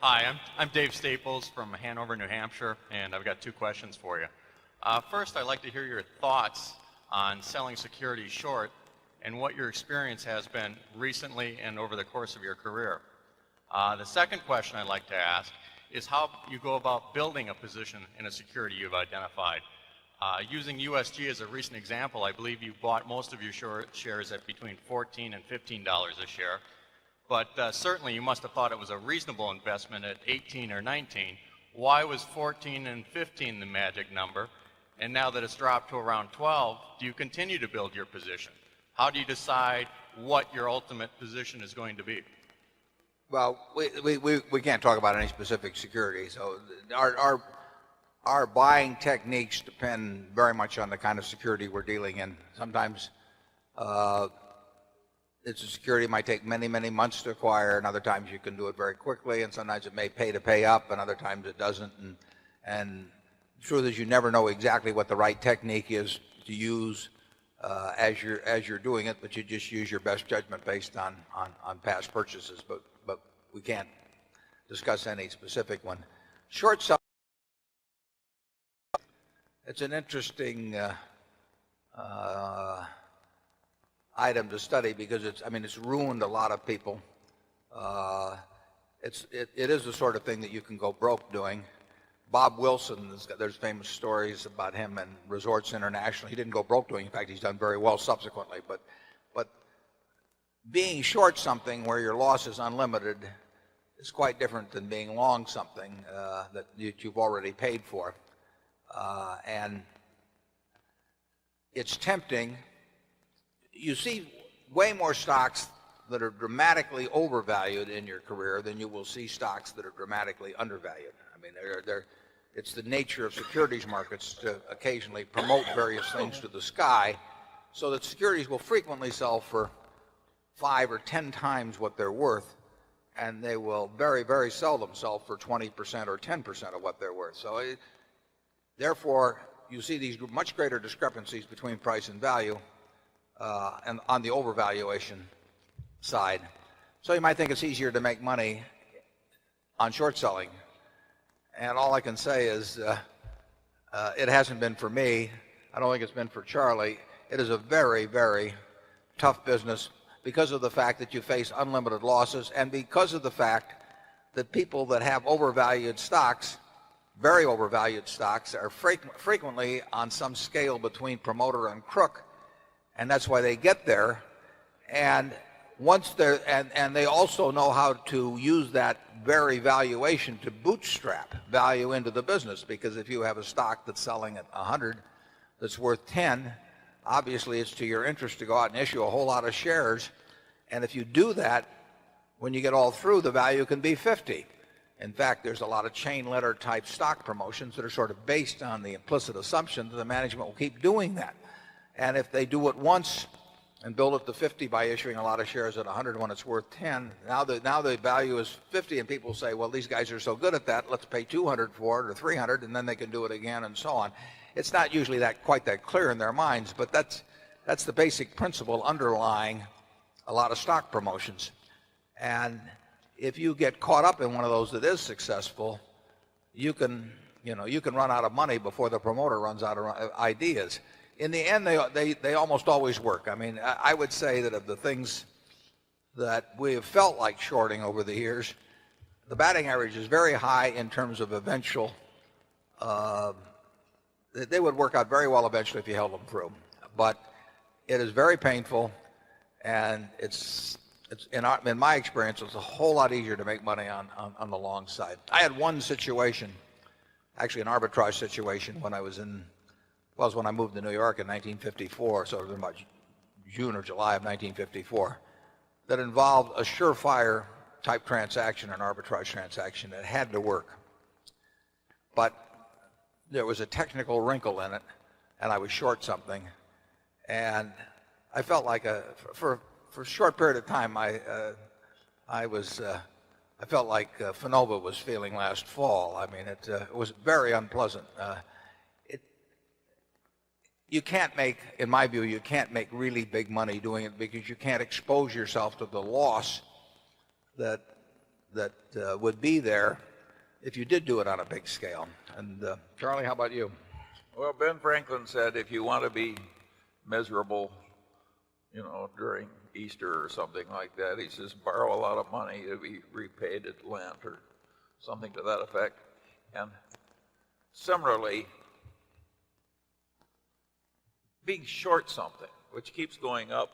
Hi, I'm Dave Staples from Hanover, New Hampshire, and I've got two questions for you. First, I'd like to hear your thoughts on selling securities short and what your experience has been recently and over the course of your career. The second question I'd like to ask is how you go about building a position in a security you've identified. Using USG as a recent example, I believe you bought most of your shares at between $14 and $15 a share. But certainly you must have thought it was a reasonable investment at 18 or 19. Why was 14 and 15 the magic number? And now that it's dropped to around 12, do you continue to build your position? How do you decide what your ultimate position is going to be? Well, we can't talk about any specific security. So our buying techniques depend very much on the kind of security we're dealing in. Sometimes it's a security that might take many, many months to acquire, and other times you can do it very quickly, and sometimes it may pay to pay up, and other times it doesn't. And the truth is you never know exactly what the right technique is to use as you're doing it, but you just use your best judgment based on past purchases. But we can't discuss any specific one. Short selling, it's an interesting item to study because it's ruined a lot of people. It is the sort of thing that you can go broke doing. Bob Wilson, there's famous stories about him and Resorts International. He didn't go broke doing. In fact, he's done very well subsequently. But being short something where your loss is unlimited is quite different than being long something that you've already paid for. And it's tempting. You see way more stocks that are dramatically overvalued in your career than you will see stocks that are dramatically undervalued. I mean, it's the nature of securities markets to occasionally promote various things to the sky, so that securities will frequently sell for 5 or 10 times what they're worth, and they will very, very seldom sell for 20% or 10% of what they're worth. So therefore, you see these much greater discrepancies between price and value and on the overvaluation side. So you might think it's easier to make money on short selling. And all I can say is it hasn't been for me. I don't think it's been for Charlie. It is a very, very tough business because of the fact that you face unlimited losses and because of the fact that people that have overvalued stocks, very overvalued stocks, are frequently on some scale between promoter and crook. And that's why they get there. And once they're and they also know how to use that very valuation to bootstrap value into the business, because if you have a stock that's selling at 100 that's worth 10, obviously it's to your interest to go out and issue a whole lot of shares. And if you do that, when you get all through, the value can be 50. In fact, there's a lot of chain letter type stock promotions that are sort of based on the implicit assumption that the management will keep doing that. And if they do it once and build it to 50 by issuing a lot of shares at 100 when it's worth 10, now the value is 50, and people say, well, these guys are so good at that, let's pay 200 for it or 300, and then they can do it again and so on. It's not usually quite that clear in their minds, but that's the basic principle underlying a lot of stock promotions. And if you get caught up in one of those that is successful, you can run out of money before the promoter runs out of ideas. In the end, they almost always work. I mean, I would say that of the things that we have felt like shorting over the years, the batting average is very high in terms of eventual. They would work out very well eventually if you held them through. But it is very painful, and it's in my experience, it's a whole lot easier to make money on the long side. I had one situation, actually an arbitrage situation, when I was when I moved to New York in 1954, so it was about June or July of 1954, that involved a surefire type transaction, an arbitrage transaction. It had to work. But there was a technical wrinkle in it, and I was short something. And I felt like for a short period of time, I felt like Fanova was feeling last fall. I mean, it was very unpleasant. You can't make, in my view, you can't make really big money doing it because you can't expose yourself to the loss that that would be there if you did do it on a big scale. And Charlie, how about you? Well, Ben Franklin said if you want to be miserable, during Easter or something like that, he says borrow a lot of money to be repaid at Lent or something to that effect. And similarly, being short something, which keeps going up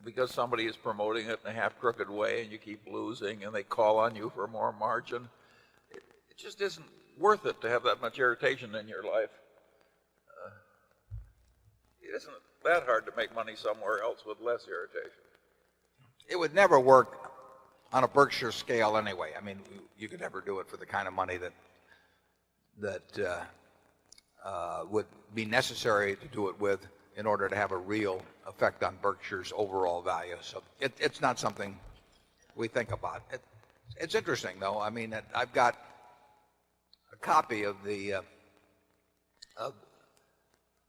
because somebody is promoting it in a half-crooked way and you keep losing and they call on you for more margin, it just isn't worth it to have that much irritation in your life. It isn't that hard to make money somewhere else with less irritation. It would never work on a Berkshire scale anyway. I mean, you could never do it for the kind of money that would be necessary to do it with in order to have a real effect on Berkshire's overall value. So it's not something we think about. It's interesting, though. I mean, I've got a copy of the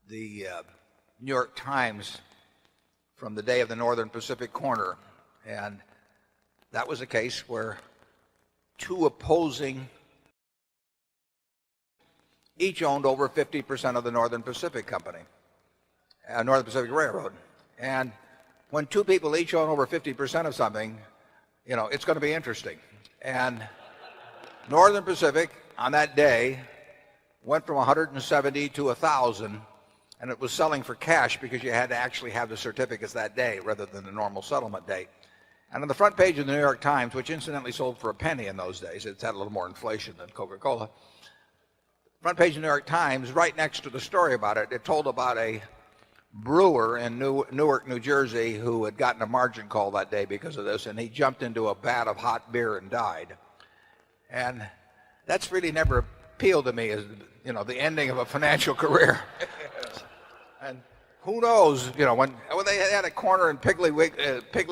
New York Times from the day of the Northern Pacific corner, and that was a case where two opposing each owned over 50% of the Northern Pacific Company, Northern Pacific Railroad. And when two people each own over 50% of something, it's going to be interesting. And Northern Pacific on that day went from 170 to 1,000, and it was selling for cash because you had to actually have the certificates that day rather than the normal settlement date. And on the front page of the New York Times, which incidentally sold for a penny in those days, it's had a little more inflation than Coca-Cola, front page of the New York Times, right next to the story about it, it told about a brewer in Newark, New Jersey, who had gotten a margin call that day because of this, and he jumped into a vat of hot beer and died. And that's really never appealed to me as, the ending of a financial career. And who knows, when they had a corner in Piggly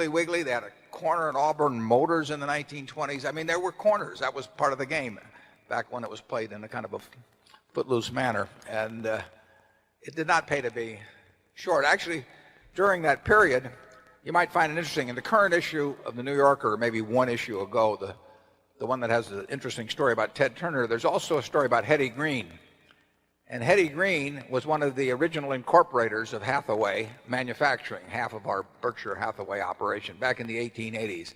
Wiggly, they had a corner in Auburn Motors in the 1920s. I mean, there were corners. That was part of the game back when it was played in a kind of a footloose manner. And it did not pay to be short. Actually, during that period, you might find it interesting. In the current issue of the New Yorker, maybe one issue ago, the one that has the interesting story about Ted Turner, there's also a story about Hetty Green. And Hetty Green was one of the original incorporators of Hathaway Manufacturing, half of our Berkshire Hathaway operation, back in the 1880s.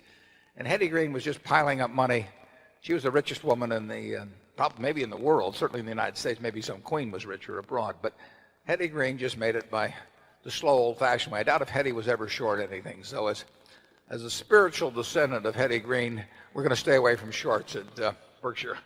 And Hetty Green was just piling up money. She was the richest woman in the, probably maybe in the world, certainly in the United States. Maybe some queen was richer abroad. But Hetty Green just made it by the slow, old-fashioned way. I doubt if Hetty was ever short anything. So as a spiritual descendant of Hetty Green, we're going to stay away from shorts at Berkshire.